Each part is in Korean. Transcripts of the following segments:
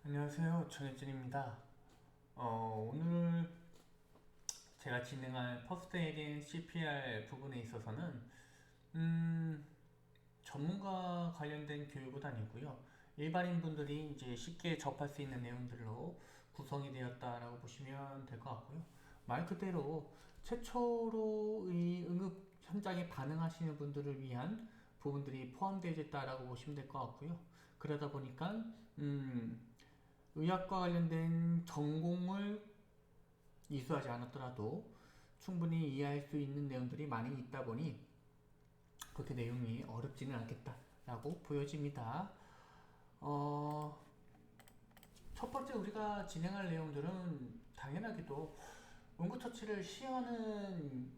안녕하세요. 정혜진입니다. 오늘 제가 진행할 퍼스트 에이드 CPR 부분에 있어서는 전문가 관련된 교육은 아니고요. 일반인 분들이 이제 쉽게 접할 수 있는 내용들로 구성이 되었다라고 보시면 될 것 같고요. 말 그대로 최초로 이 응급 현장에 반응하시는 분들을 위한 부분들이 포함되어 있다라고 보시면 될 것 같고요. 그러다 보니까 의학과 관련된 전공을 이수하지 않았더라도 충분히 이해할 수 있는 내용들이 많이 있다 보니 그렇게 내용이 어렵지는 않겠다라고 보여집니다. 어, 첫 번째 우리가 진행할 내용들은 당연하게도 응급처치를 시행하는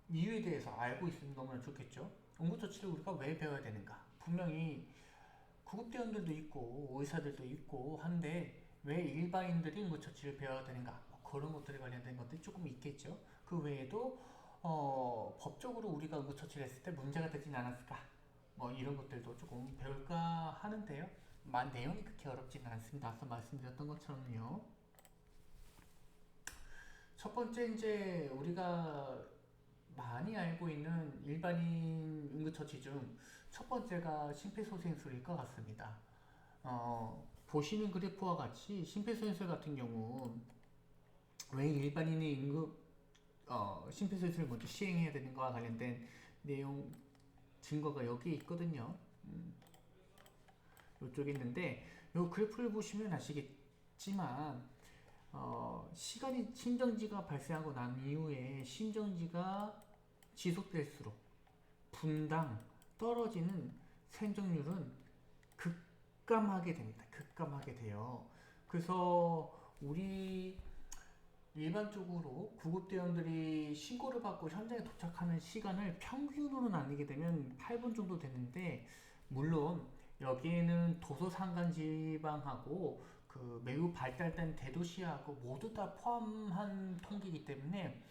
이유에 대해서 알고 있으면 너무나 좋겠죠. 응급처치를 우리가 왜 배워야 되는가? 분명히 구급대원들도 있고 의사들도 있고 한데 왜 일반인들이 응급처치를 배워야 되는가? 뭐 그런 것들에 관련된 것들이 조금 있겠죠. 그 외에도 법적으로 우리가 응급처치를 했을 때 문제가 되진 않았을까? 뭐 이런 것들도 조금 배울까 하는데요. 내용이 그렇게 어렵지는 않습니다. 앞서 말씀드렸던 것처럼요. 첫 번째 이제 우리가 많이 알고 있는 일반인 응급처치 중 첫 번째가 심폐소생술일 것 같습니다. 보시는 그래프와 같이 심폐소생술 같은 경우 왜 일반인의 심폐소생술을 먼저 시행해야 되는 거와 관련된 내용 증거가 여기 있거든요. 이쪽에 있는데 이 그래프를 보시면 아시겠지만 시간이 심정지가 발생하고 난 이후에 심정지가 지속될수록 분당 떨어지는 생존율은 급감하게 됩니다. 급감하게 돼요. 그래서 우리 일반적으로 구급대원들이 신고를 받고 현장에 도착하는 시간을 평균으로 나누게 되면 8분 정도 되는데, 물론 여기에는 도서산간지방하고 그 매우 발달된 대도시하고 모두 다 포함한 통계이기 때문에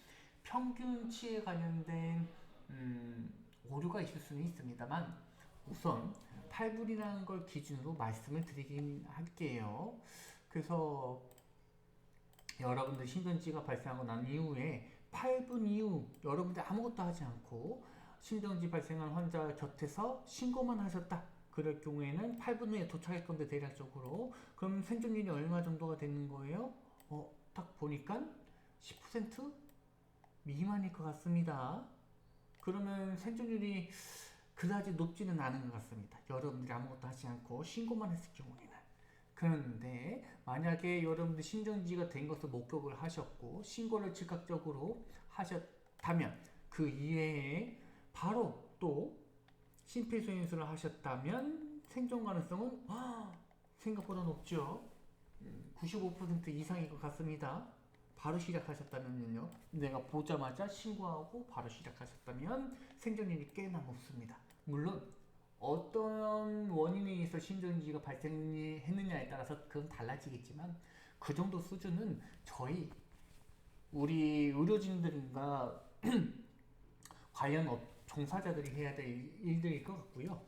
평균치에 관련된 오류가 있을 수는 있습니다만, 우선 8분이라는 걸 기준으로 말씀을 드리긴 할게요. 그래서 여러분들 신경지가 발생하고 난 이후에 8분 이후 여러분들 아무것도 하지 않고 신경지 발생한 환자 곁에서 신고만 하셨다. 그럴 경우에는 8분 후에 도착할 건데, 대략적으로 그럼 생존율이 얼마 정도가 되는 거예요? 딱 보니까 10% 미만일 것 같습니다. 그러면 생존율이 그다지 높지는 않은 것 같습니다. 여러분들이 아무것도 하지 않고 신고만 했을 경우에는. 그런데 만약에 여러분들 신정지가 된 것을 목격을 하셨고 신고를 즉각적으로 하셨다면, 그 이외에 바로 또 심폐소생술을 하셨다면 생존 가능성은 생각보다 높죠. 95% 이상일 것 같습니다. 바로 시작하셨다면요. 내가 보자마자 신고하고 바로 시작하셨다면 생존율이 꽤나 높습니다. 물론 어떤 원인에 의해서 신정지가 발생했느냐에 따라서 그건 달라지겠지만, 그 정도 수준은 우리 의료진들과 관련 종사자들이 해야 될 일들일 것 같고요.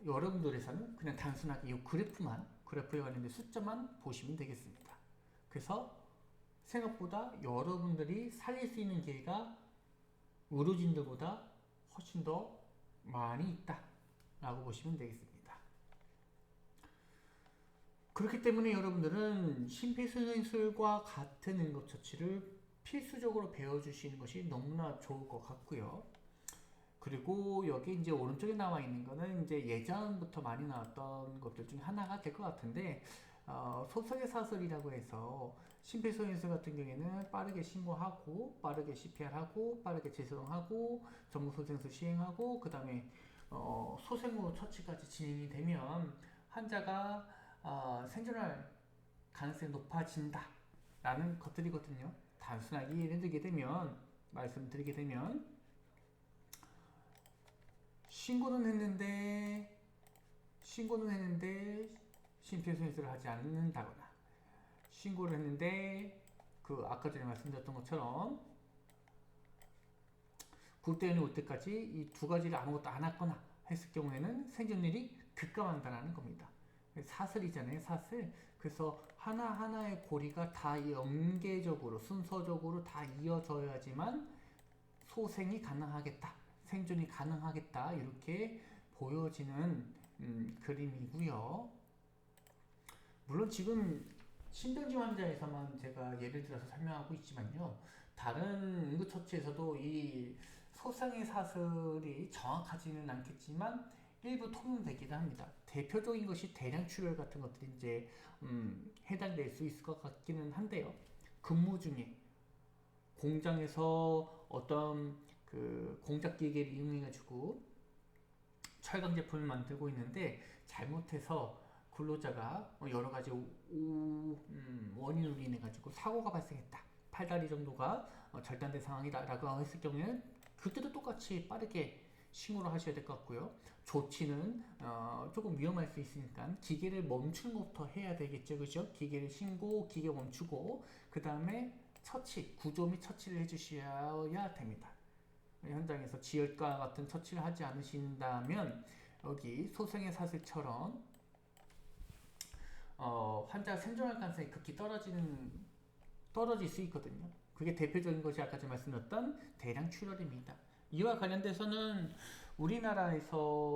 여러분들에서는 그냥 단순하게 이 그래프에 관련된 숫자만 보시면 되겠습니다. 그래서 생각보다 여러분들이 살릴 수 있는 기회가 의료진들보다 훨씬 더 많이 있다라고 보시면 되겠습니다. 그렇기 때문에 여러분들은 심폐소생술과 같은 응급처치를 필수적으로 배워주시는 것이 너무나 좋을 것 같고요. 그리고 여기 이제 오른쪽에 나와 있는 거는 이제 예전부터 많이 나왔던 것들 중에 하나가 될 것 같은데, 소설의 사설이라고 해서 심폐소생술 같은 경우에는 빠르게 신고하고 빠르게 CPR하고 빠르게 재소동하고 전문소생술 시행하고 그 다음에 소생후 처치까지 진행이 되면 환자가 생존할 가능성이 높아진다 라는 것들이거든요. 단순하게 말씀드리게 되면 신고는 했는데 심폐소생술을 하지 않는다거나, 신고를 했는데 그 아까 전에 말씀드렸던 것처럼 구대원이 올 때까지 이 두 가지를 아무것도 안 했거나 했을 경우에는 생존율이 급감한다는 겁니다. 사슬이잖아요, 사슬. 그래서 하나하나의 고리가 다 연계적으로, 순서적으로 다 이어져야지만 소생이 가능하겠다, 생존이 가능하겠다, 이렇게 보여지는 그림이고요. 물론 지금 신병지 환자에서만 제가 예를 들어서 설명하고 있지만요. 다른 응급처치에서도 이 소상의 사슬이 정확하지는 않겠지만 일부 통용되기도 합니다. 대표적인 것이 대량 출혈 같은 것들이 이제 해당될 수 있을 것 같기는 한데요. 근무 중에 공장에서 어떤 그 공작 기계를 이용해가지고 철강 제품을 만들고 있는데 잘못해서 근로자가 여러 가지 원인으로 인해 가지고 사고가 발생했다. 팔다리 정도가 절단된 상황이다라고 했을 경우에는 그때도 똑같이 빠르게 신고를 하셔야 될 것 같고요. 조치는 조금 위험할 수 있으니까 기계를 멈추는 것부터 해야 되겠죠, 그죠? 기계를 신고, 기계 멈추고 그 다음에 처치, 구조 및 처치를 해주셔야 됩니다. 현장에서 지혈과 같은 처치를 하지 않으신다면 여기 소생의 사슬처럼 환자가 생존할 가능성이 극히 떨어질 수 있거든요. 그게 대표적인 것이 아까 전에 말씀드렸던 대량 출혈입니다. 이와 관련돼서는 우리나라에서가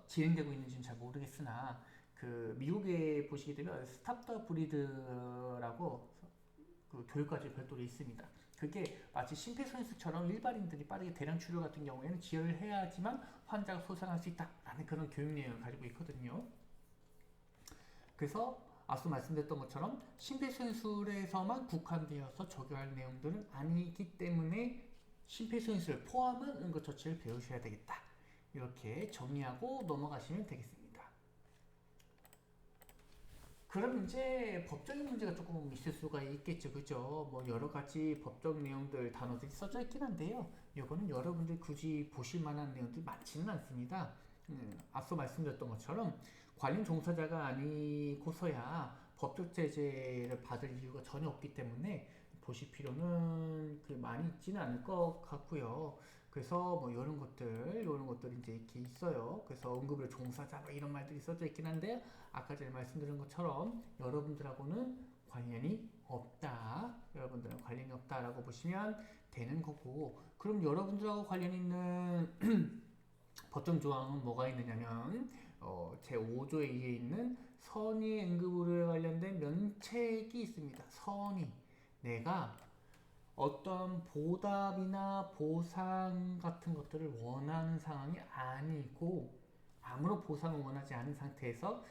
진행되고 있는지는 잘 모르겠으나 그 미국에 보시게 되면 스탑 더 브리드라고 그 교육과정이 별도로 있습니다. 그게 마치 심폐소생술처럼 일반인들이 빠르게 대량 출혈 같은 경우에는 지혈을 해야지만 환자가 소생할 수 있다라는 그런 교육 내용을 가지고 있거든요. 그래서 앞서 말씀드렸던 것처럼 심폐소생술에서만 국한되어서 적용할 내용들은 아니기 때문에 심폐소생술을 포함한 응급처치를 배우셔야 되겠다. 이렇게 정리하고 넘어가시면 되겠습니다. 그럼 이제 법적인 문제가 조금 있을 수가 있겠죠, 그죠? 뭐 여러 가지 법적 내용들, 단어들이 써져 있긴 한데요. 이거는 여러분들 굳이 보실 만한 내용들이 많지는 않습니다. 앞서 말씀드렸던 것처럼 관련 종사자가 아니고서야 법적 제재를 받을 이유가 전혀 없기 때문에 보실 필요는 많이 있지는 않을 것 같고요. 그래서 뭐 이런 것들 이제 이렇게 있어요. 그래서 응급의 종사자 뭐 이런 말들이 써져 있긴 한데 아까 전에 말씀드린 것처럼 여러분들하고는 관련이 없다. 여러분들은 관련이 없다라고 보시면 되는 거고, 그럼 여러분들하고 관련 있는 법정 조항은 뭐가 있느냐면 제5조에 의해 있는 선의 응급의료에 관련된 면책이 있습니다. 선의. 내가 어떤 보답이나 보상 같은 것들을 원하는 상황이 아니고 아무런 보상을 원하지 않은 상태에서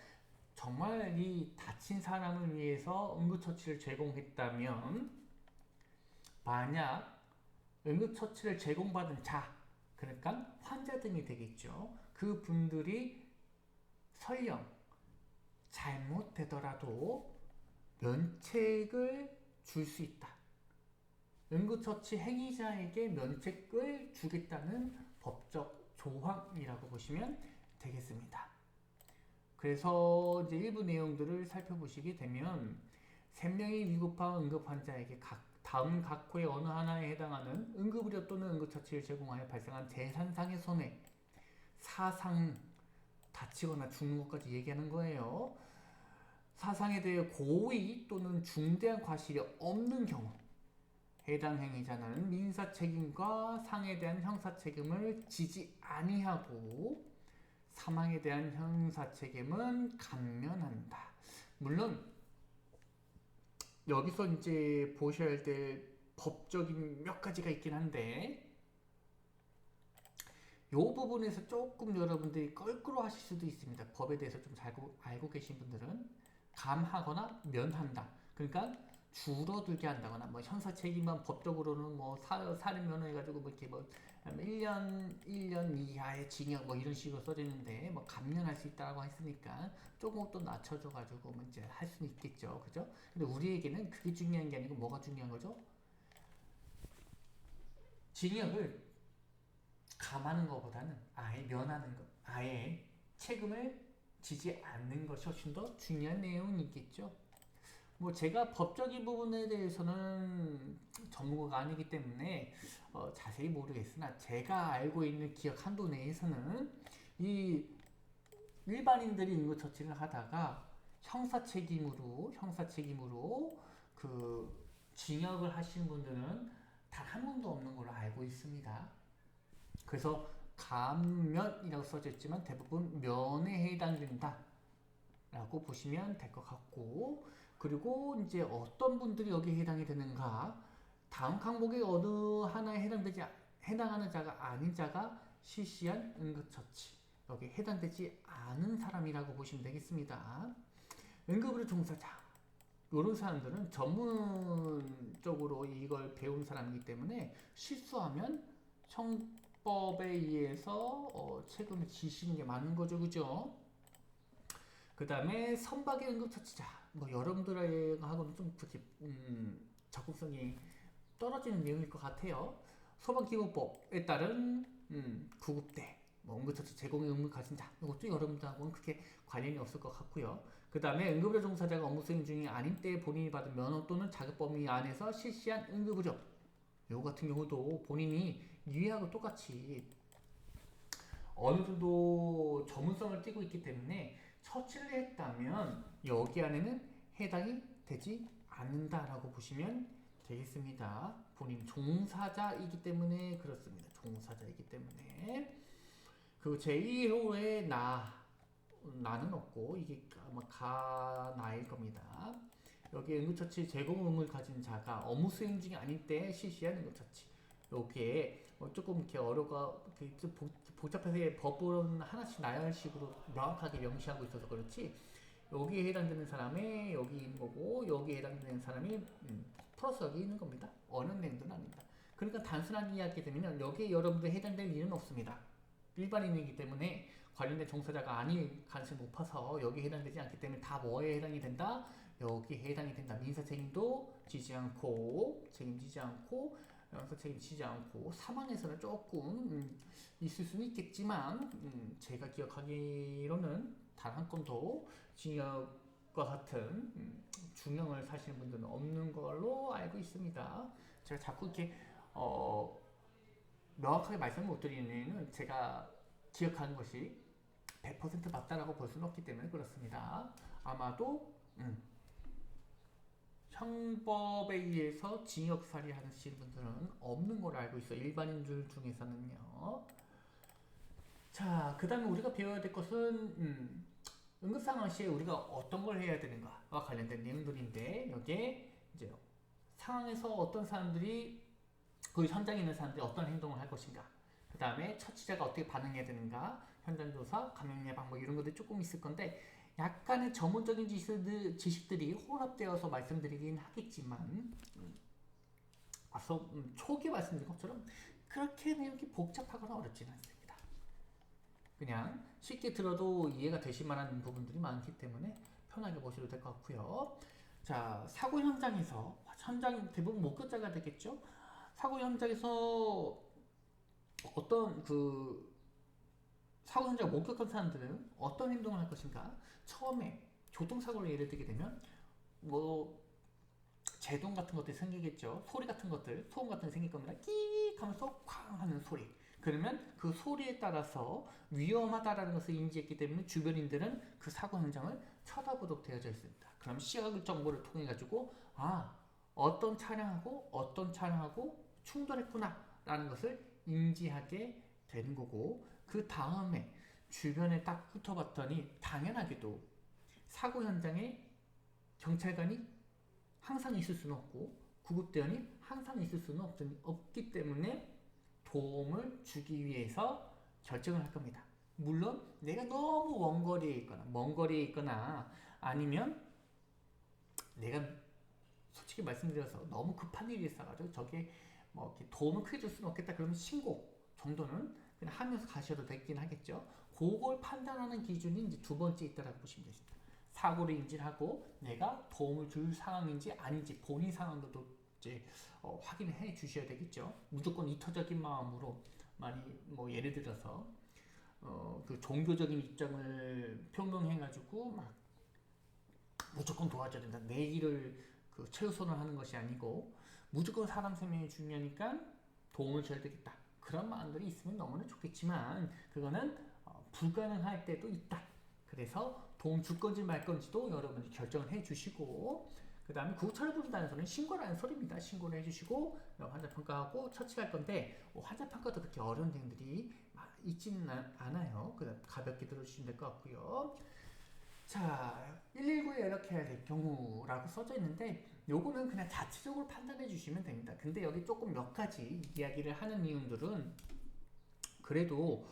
정말 이 다친 사람을 위해서 응급처치를 제공했다면, 만약 응급처치를 제공받은 자, 그러니까 환자 등이 되겠죠. 그 분들이 설령 잘못되더라도 면책을 줄 수 있다. 응급처치 행위자에게 면책을 주겠다는 법적 조항이라고 보시면 되겠습니다. 그래서 이제 일부 내용들을 살펴보시게 되면 생명이 위급한 응급 환자에게 다음 각호의 어느 하나에 해당하는 응급의료 또는 응급처치를 제공하여 발생한 재산상의 손해, 사상, 다치거나 죽는 것까지 얘기하는 거예요. 사상에 대해 고의 또는 중대한 과실이 없는 경우 해당 행위자는 민사 책임과 상에 대한 형사 책임을 지지 아니하고 사망에 대한 형사 책임은 감면한다. 물론 여기서 이제 보셔야 될 법적인 몇 가지가 있긴 한데 이 부분에서 조금 여러분들이 껄끄러워하실 수도 있습니다. 법에 대해서 좀 잘 알고 계신 분들은 감하거나 면한다. 그러니까 줄어들게 한다거나 뭐 형사 책임만 법적으로는 뭐 살인 면허해가지고 뭐 이렇게 뭐 1년 이하의 징역 뭐 이런 식으로 써져 있는데 뭐 감면할 수 있다고 했으니까 조금 또 낮춰져가지고 뭐 이제 할 수는 있겠죠, 그죠? 근데 우리에게는 그게 중요한 게 아니고 뭐가 중요한 거죠? 징역을 감하는 것보다는 아예 면하는 것, 아예 책임을 지지 않는 것이 훨씬 더 중요한 내용이겠죠. 뭐 제가 법적인 부분에 대해서는 전문가가 아니기 때문에 자세히 모르겠으나 제가 알고 있는 기억 한도 내에서는 이 일반인들이 응급처치를 하다가 형사 책임으로 그 징역을 하신 분들은 단 한 분도 없는 걸로 알고 있습니다. 그래서 감면이라고 써져 있지만 대부분 면에 해당된다 라고 보시면 될 것 같고, 그리고 이제 어떤 분들이 여기에 해당이 되는가, 다음 항목의 어느 하나에 해당하는 자가 아닌 자가 실시한 응급처치, 여기에 해당되지 않은 사람이라고 보시면 되겠습니다. 응급의료 종사자, 이런 사람들은 전문적으로 이걸 배운 사람이기 때문에 실수하면 형법에 의해서 책임을 지시는 게 맞는 거죠, 그죠? 그 다음에 선박의 응급처치자, 뭐 여러분들하고는 좀 접근성이 떨어지는 내용일 것 같아요. 소방기구법에 따른 구급대, 뭐 응급처치 제공의 의무를 가진 자, 이것도 여러분들하고는 크게 관련이 없을 것 같고요. 그 다음에 응급의료 종사자가 업무 수행 중이 아닌 때에 본인이 받은 면허 또는 자격 범위 안에서 실시한 응급의료, 요 같은 경우도 본인이 유의하고 똑같이 어느 정도 전문성을 띠고 있기 때문에 처치를 했다면 여기 안에는 해당이 되지 않는다라고 보시면 되겠습니다. 본인 종사자이기 때문에 그렇습니다. 종사자이기 때문에. 그리고 제2호의 나는 없고 이게 아마 가나일 겁니다. 여기에 응급처치 제공 의무를 가진 자가 업무 수행 중이 아닌 때 실시한 응급처치. 여기에 조금 이렇게 좀 복잡해서 법은 하나씩 나열식으로 명확하게 명시하고 있어서 그렇지, 여기에 해당되는 사람이 여기 있는 거고 여기에 해당되는 사람이 플러스 여기 있는 겁니다. 어느 내용도 아닙니다. 그러니까 단순하게 이야기되면 여기에 여러분들 해당될 일은 없습니다. 일반인이기 때문에 관련된 종사자가 아닐 가능성이 높아서 여기에 해당되지 않기 때문에 다 뭐에 해당이 된다? 여기에 해당이 된다. 민사 책임도 지지 않고 책임지지 않고 형사 책임지지 않고, 사망에서는 조금 있을 수는 있겠지만 제가 기억하기로는 단 한 건도 징역과 같은 중형을 사시는 분들은 없는 걸로 알고 있습니다. 제가 자꾸 이렇게 명확하게 말씀을 못 드리는 이유는 제가 기억하는 것이 100% 맞다라고 볼 수는 없기 때문에 그렇습니다. 아마도 형법에 의해서 징역살이 하시는 분들은 없는 걸로 알고 있어요. 일반인들 중에서는요. 자, 그 다음에 우리가 배워야 될 것은 응급상황 시에 우리가 어떤 걸 해야 되는가와 관련된 내용들인데, 여기에 이제 상황에서 어떤 사람들이, 그 현장에 있는 사람들이 어떤 행동을 할 것인가, 그 다음에 처치자가 어떻게 반응해야 되는가, 현장조사, 감염 예방 뭐 이런 것들이 조금 있을 건데 약간의 전문적인 지식들이 혼합되어서 말씀드리긴 하겠지만 앞서 초기에 말씀드린 것처럼 그렇게 내용이 복잡하거나 어렵지는 않습니다. 그냥 쉽게 들어도 이해가 되실 만한 부분들이 많기 때문에 편하게 보셔도 될 것 같고요. 자, 사고 현장에서 대부분 목격자가 되겠죠. 사고 현장에서 어떤 사고 현장을 목격한 사람들은 어떤 행동을 할 것인가. 처음에 교통사고를 예를 들게 되면 뭐 제동 같은 것들이 생기겠죠. 소리 같은 것들, 소음 같은 게 생길 겁니다. 끼익 하면서 쾅 하는 소리. 그러면 그 소리에 따라서 위험하다라는 것을 인지했기 때문에 주변인들은 그 사고 현장을 쳐다보도록 되어져 있습니다. 그럼 시각 정보를 통해 가지고 어떤 차량하고 충돌했구나 라는 것을 인지하게 되는 거고, 그 다음에 주변에 딱 훑어봤더니 당연하게도 사고 현장에 경찰관이 항상 있을 수는 없고 구급대원이 항상 있을 수는 없기 때문에 도움을 주기 위해서 결정을 할 겁니다. 물론 내가 너무 먼 거리에 있거나 아니면 내가 솔직히 말씀드려서 너무 급한 일이 있어가지고 저게 뭐 이렇게 도움을 크게 줄 수는 없겠다, 그러면 신고 정도는 그냥 하면서 가셔도 되긴 하겠죠. 그걸 판단하는 기준이 이제 두 번째 있다라고 보시면 되십니다. 사고를 인지하고 내가 도움을 줄 상황인지 아닌지 본인 상황도 이제 확인을 해 주셔야 되겠죠. 무조건 이타적인 마음으로 많이 뭐 예를 들어서 그 종교적인 입장을 표명해가지고 막 무조건 도와줘야 된다, 내 일을 최우선을 하는 것이 아니고 무조건 사람 생명이 중요하니까 도움을 줘야 되겠다, 그런 마음들이 있으면 너무나 좋겠지만 그거는 불가능할 때도 있다 그래서 도움 줄 건지 말 건지도 여러분이 결정을 해 주시고, 그 다음에 구급차를 부른다는 소리는 신고라는 소리입니다. 신고를 해주시고 환자 평가하고 처치할 건데, 환자 평가도 그렇게 어려운 내용들이 있지는 않아요. 그다음 가볍게 들어주시면 될 것 같고요. 자, 119에 연락해야 될 경우라고 써져 있는데, 요거는 그냥 자체적으로 판단해 주시면 됩니다. 근데 여기 조금 몇 가지 이야기를 하는 내용들은 그래도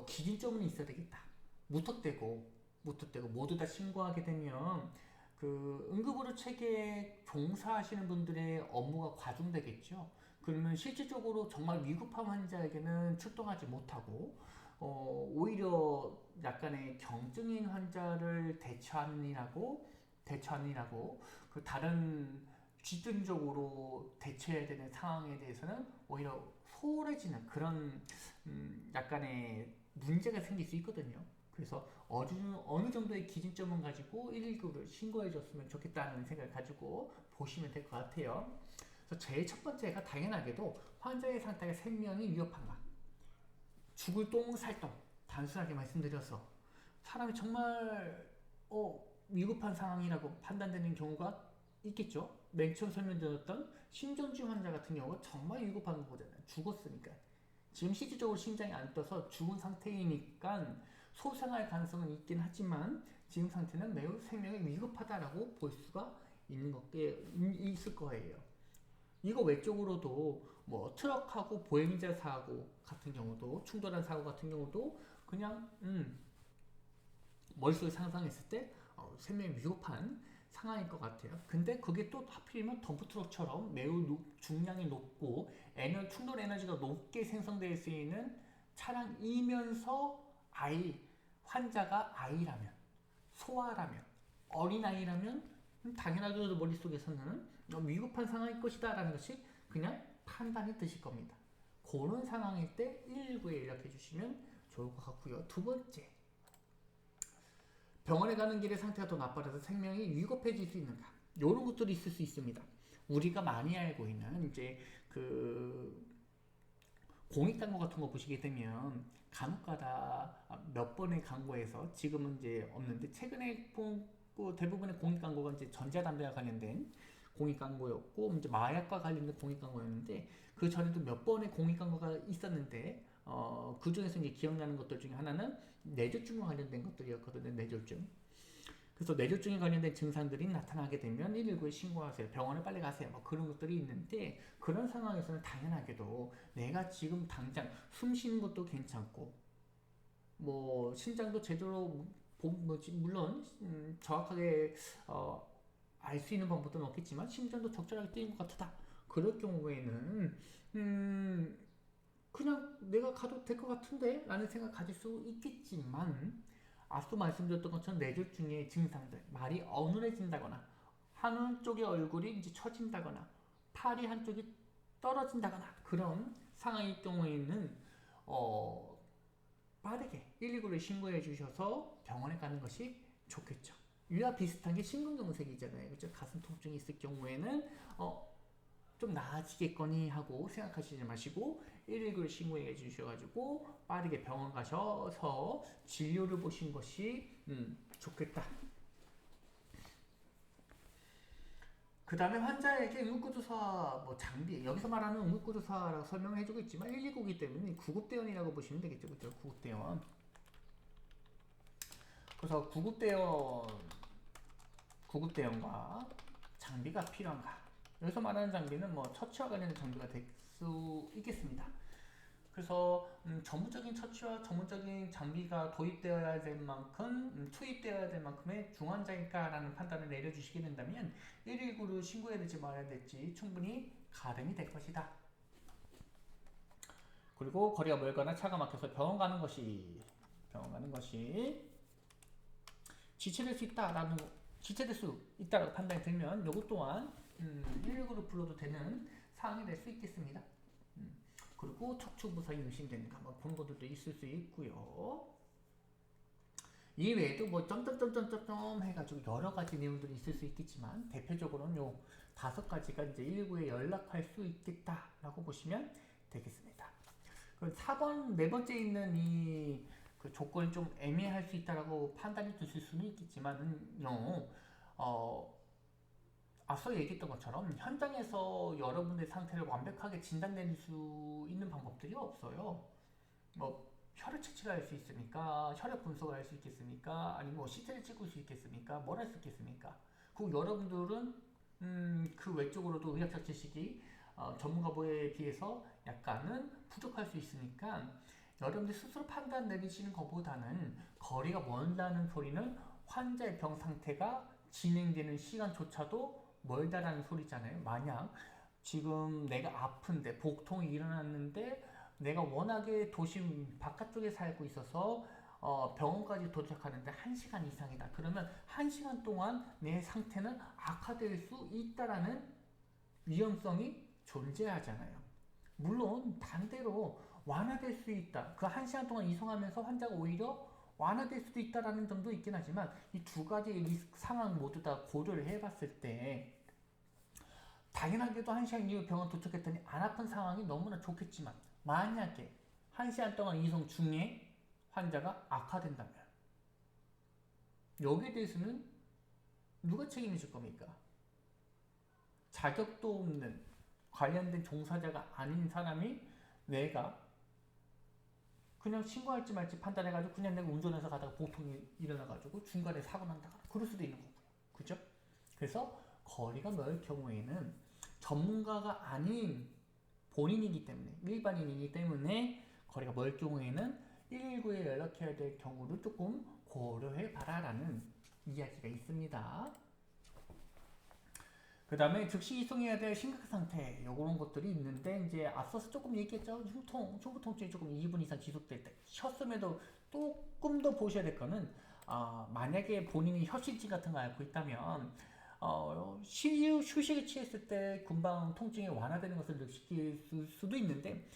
기준점은 있어야 되겠다. 무턱대고 모두 다 신고하게 되면 그 응급의료 체계에 종사하시는 분들의 업무가 과중되겠죠. 그러면 실질적으로 정말 위급한 환자에게는 출동하지 못하고 오히려 약간의 경증인 환자를 대처하느라고 그 다른 집중적으로 대처해야 되는 상황에 대해서는 오히려 소홀해지는 그런 약간의 문제가 생길 수 있거든요. 그래서 어느 정도의 기준점을 가지고 119를 신고해 줬으면 좋겠다는 생각을 가지고 보시면 될 것 같아요. 그래서 제일 첫 번째가 당연하게도 환자의 상태가 생명이 위협한가. 죽을 똥 살똥 단순하게 말씀드려서 사람이 정말 위급한 상황이라고 판단되는 경우가 있겠죠. 맨 처음 설명드렸던 심전증 환자 같은 경우가 정말 위급한 거잖아요. 죽었으니까. 지금 실질적으로 심장이 안 떠서 죽은 상태이니까 소생할 가능성은 있긴 하지만 지금 상태는 매우 생명이 위급하다라고 볼 수가 있을 거예요. 이거 외적으로도 뭐 트럭하고 보행자 사고 같은 경우도, 충돌한 사고 같은 경우도 그냥 머릿속에 상상했을 때 생명이 위급한 상황일 것 같아요. 근데 그게 또 하필이면 덤프트럭처럼 매우 중량이 높고 충돌 에너지가 높게 생성될 수 있는 차량이면서 환자가 아이라면, 소아라면, 어린아이라면 당연하게도 머릿속에서는 위급한 상황일 것이다 라는 것이 그냥 판단이 드실 겁니다. 그런 상황일 때 119에 연락해 주시면 좋을 것 같고요. 두 번째, 병원에 가는 길에 상태가 더 나빠져서 생명이 위급해질 수 있는가, 이런 것들이 있을 수 있습니다. 우리가 많이 알고 있는 이제 그 공익광고 같은 거 보시게 되면 간혹가다 몇 번의 광고에서, 지금은 이제 없는데 최근에 대부분의 공익광고가 이제 전자담배와 관련된 공익광고였고 이제 마약과 관련된 공익광고였는데, 그 전에도 몇 번의 공익광고가 있었는데 그 중에서 이제 기억나는 것들 중에 하나는 뇌졸중과 관련된 것들이었거든요. 뇌졸중. 그래서 뇌졸중에 관련된 증상들이 나타나게 되면 119에 신고하세요. 병원에 빨리 가세요. 뭐 그런 것들이 있는데, 그런 상황에서는 당연하게도 내가 지금 당장 숨 쉬는 것도 괜찮고 뭐 심장도 제대로 물론 정확하게 알 수 있는 방법은 없겠지만 심장도 적절하게 뛰는 것 같다. 그럴 경우에는 그냥 내가 가도 될 것 같은데 라는 생각 가질 수 있겠지만, 앞서 말씀드렸던 것처럼 뇌졸중의 증상들, 말이 어눌해진다거나 한쪽의 얼굴이 이제 처진다거나 팔이 한쪽이 떨어진다거나 그런 상황일 경우에는 빠르게 119를 신고해 주셔서 병원에 가는 것이 좋겠죠. 이와 비슷한 게 심근경색이잖아요. 그렇죠? 가슴 통증이 있을 경우에는 좀 나아지겠거니 하고 생각하시지 마시고 119를 신고해 주셔가지고 빠르게 병원 가셔서 진료를 보신 것이 좋겠다. 그 다음에 환자에게 응급구조사 뭐 장비, 여기서 말하는 응급구조사라고 설명을 해주고 있지만 119이기 때문에 구급대원이라고 보시면 되겠죠. 그렇죠? 구급대원. 그래서 구급대원과 장비가 필요한가? 여기서 말하는 장비는 뭐 처치와 관련된 장비가 될 수 있겠습니다. 그래서 전문적인 처치와 전문적인 장비가 도입되어야 될 만큼 투입되어야 될 만큼의 중환자일까라는 판단을 내려주시게 된다면 119를 신고해야 될지 말아야 될지 충분히 가름이 될 것이다. 그리고 거리가 멀거나 차가 막혀서 병원 가는 것이 지체될 수 있다라고 판단이 들면 이것 또한 119를 불러도 되는 상황이 될 수 있겠습니다. 그리고 척추부상이 의심되는가, 뭐 그런 것들도 있을 수 있고요. 이 외에도 뭐 점점점점점 해가지고 여러 가지 내용들이 있을 수 있겠지만, 대표적으로는 요 5가지가 이제 119에 연락할 수 있겠다라고 보시면 되겠습니다. 그럼 4번, 네 번째 있는 이 그 조건이 좀 애매할 수 있다라고 판단이 드실 수는 있겠지만요. 어, 앞서 얘기했던 것처럼 현장에서 여러분의 상태를 완벽하게 진단낼 수 있는 방법들이 없어요. 뭐 혈액 채취를 할 수 있습니까? 혈액 분석을 할 수 있겠습니까? 아니면 뭐 CT를 찍을 수 있겠습니까? 뭘 할 수 있겠습니까? 그리고 여러분들은 그 외적으로도 의학적 지식이 전문가에 비해서 약간은 부족할 수 있으니까 여러분들 스스로 판단 내리시는 것보다는 거리가 멀다는 소리는 환자의 병 상태가 진행되는 시간조차도 멀다라는 소리잖아요. 만약 지금 내가 아픈데 복통이 일어났는데 내가 워낙에 도심 바깥쪽에 살고 있어서 병원까지 도착하는데 1시간 이상이다. 그러면 1시간 동안 내 상태는 악화될 수 있다라는 위험성이 존재하잖아요. 물론 반대로 완화될 수 있다. 그 1시간 동안 이송하면서 환자가 오히려 완화될 수도 있다라는 점도 있긴 하지만 이 두 가지 리스크 상황 모두 다 고려를 해봤을 때 당연하게도 1시간 이후 병원 도착했더니 안 아픈 상황이 너무나 좋겠지만 만약에 1시간 동안 이송 중에 환자가 악화된다면 여기에 대해서는 누가 책임을 질 겁니까? 자격도 없는 관련된 종사자가 아닌 사람이 내가 그냥 신고할지 말지 판단해가지고 그냥 내가 운전해서 가다가 보통이 일어나가지고 중간에 사고 난다거나 그럴 수도 있는 거고요. 그죠? 그래서 거리가 멀 경우에는 전문가가 아닌 본인이기 때문에 일반인이기 때문에 거리가 멀 경우에는 119에 연락해야 될 경우를 조금 고려해 봐라라는 이야기가 있습니다. 그 다음에 즉시 이송해야 될 심각 상태 요런 것들이 있는데 이제 앞서서 조금 얘기했죠. 흉부 통증이 조금 2분 이상 지속될 때 쉬었음에도 조금 더 보셔야 될 거는 만약에 본인이 협심증 같은 거 앓고 있다면 휴식을 취했을 때 금방 통증이 완화되는 것을 느낄 수도 있는데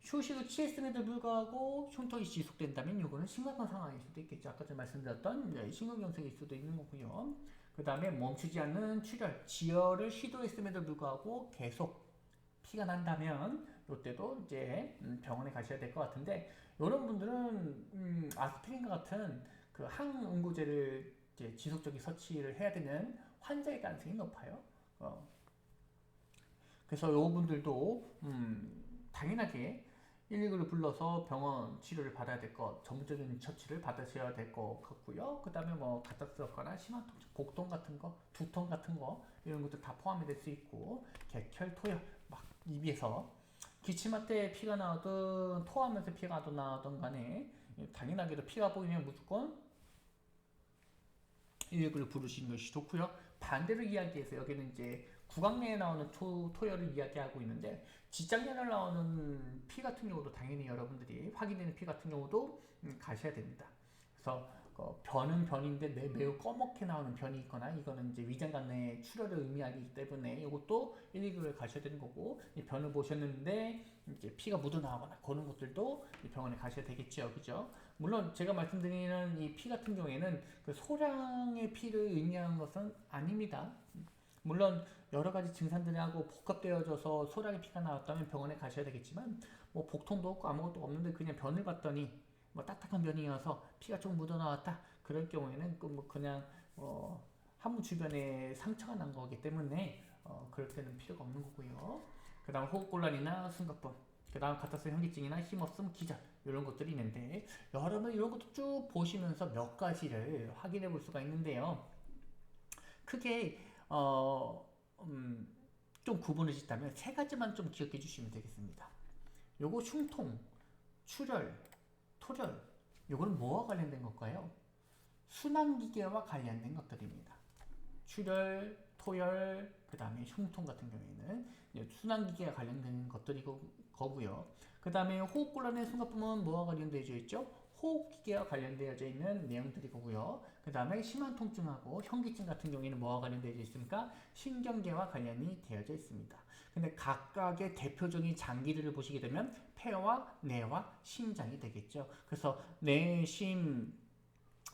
휴식을 취했음에도 불구하고 흉통이 지속된다면 이거는 심각한 상황일 수도 있겠죠. 아까 전에 말씀드렸던 심근경색일 수도 있는 거고요. 그 다음에 멈추지 않는 출혈, 지혈을 시도했음에도 불구하고 계속 피가 난다면 이때도 이제 병원에 가셔야 될 것 같은데 이런 분들은 아스피린과 같은 그 항응고제를 이제 지속적인 섭취를 해야 되는 환자의 가능성이 높아요. 그래서 이분들도 당연하게 119를 불러서 병원 치료를 받아야 될 것, 전문적인 처치를 받으셔야 될 것 같고요. 그 다음에 뭐 갑작스럽거나 심한 통증, 복통 같은 거, 두통 같은 거 이런 것도 다 포함이 될 수 있고 객혈, 토혈, 막 입에서 기침할 때 피가 나오든 토하면서 피가 나오든 간에 당연하게도 피가 보이면 무조건 119를 부르시는 것이 좋고요. 반대로 이야기해서 여기는 이제 구강내에 나오는 토혈을 이야기하고 있는데 지장내에 나오는 피 같은 경우도 당연히 여러분들이 확인되는 피 같은 경우도 가셔야 됩니다. 그래서 변은 변인데 매우 검게 나오는 변이 있거나 이거는 이제 위장관내 출혈을 의미하기 때문에 이것도 119를 가셔야 되는 거고 이 변을 보셨는데 이제 피가 묻어나오거나 그런 것들도 병원에 가셔야 되겠죠, 그죠? 물론 제가 말씀드리는 이 피 같은 경우에는 그 소량의 피를 의미하는 것은 아닙니다. 물론 여러 가지 증상들하고 복합되어져서 소량의 피가 나왔다면 병원에 가셔야 되겠지만 뭐 복통도 없고 아무것도 없는데 그냥 변을 봤더니 뭐 딱딱한 변이어서 피가 좀 묻어나왔다 그럴 경우에는 그냥 항문 주변에 상처가 난 거기 때문에 그럴 때는 필요가 없는 거고요. 그 다음 호흡곤란이나 숨가쁨, 그 다음 갑작스러운 현기증이나 힘없음, 기절 이런 것들이 있는데 여러분 이런 것도 쭉 보시면서 몇 가지를 확인해 볼 수가 있는데요. 크게 좀 구분을 짓다면 세 가지만 좀 기억해 주시면 되겠습니다. 요거 흉통, 출혈, 토혈 요거는 뭐와 관련된 걸까요? 순환기계와 관련된 것들입니다. 출혈, 토혈, 그 다음에 흉통 같은 경우에는 순환기계와 관련된 것들이고요. 그 다음에 호흡곤란의 숨가쁨은 뭐와 관련되어 있죠? 호흡기계와 관련되어져 있는 내용들이고요. 그 다음에 심한 통증하고 현기증 같은 경우에는 뭐와 관련되어 있습니까? 신경계와 관련이 되어져 있습니다. 근데 각각의 대표적인 장기들을 보시게 되면 폐와 뇌와 심장이 되겠죠. 그래서 뇌, 심,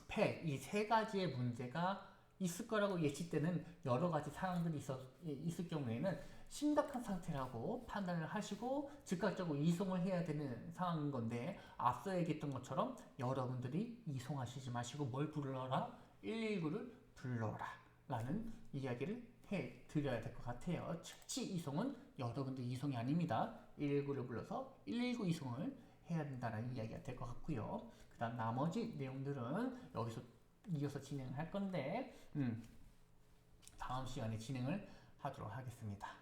폐 이 세 가지의 문제가 있을 거라고 예측되는 여러 가지 상황들이 있을 경우에는 심각한 상태라고 판단을 하시고 즉각적으로 이송을 해야 되는 상황인 건데, 앞서 얘기했던 것처럼 여러분들이 이송하시지 마시고 뭘 불러라? 119를 불러라 라는 이야기를 해드려야 될 것 같아요. 즉시 이송은 여러분들 이송이 아닙니다. 119를 불러서 119 이송을 해야 된다는 이야기가 될 것 같고요. 그 다음 나머지 내용들은 여기서 이어서 진행을 할 건데 다음 시간에 진행을 하도록 하겠습니다.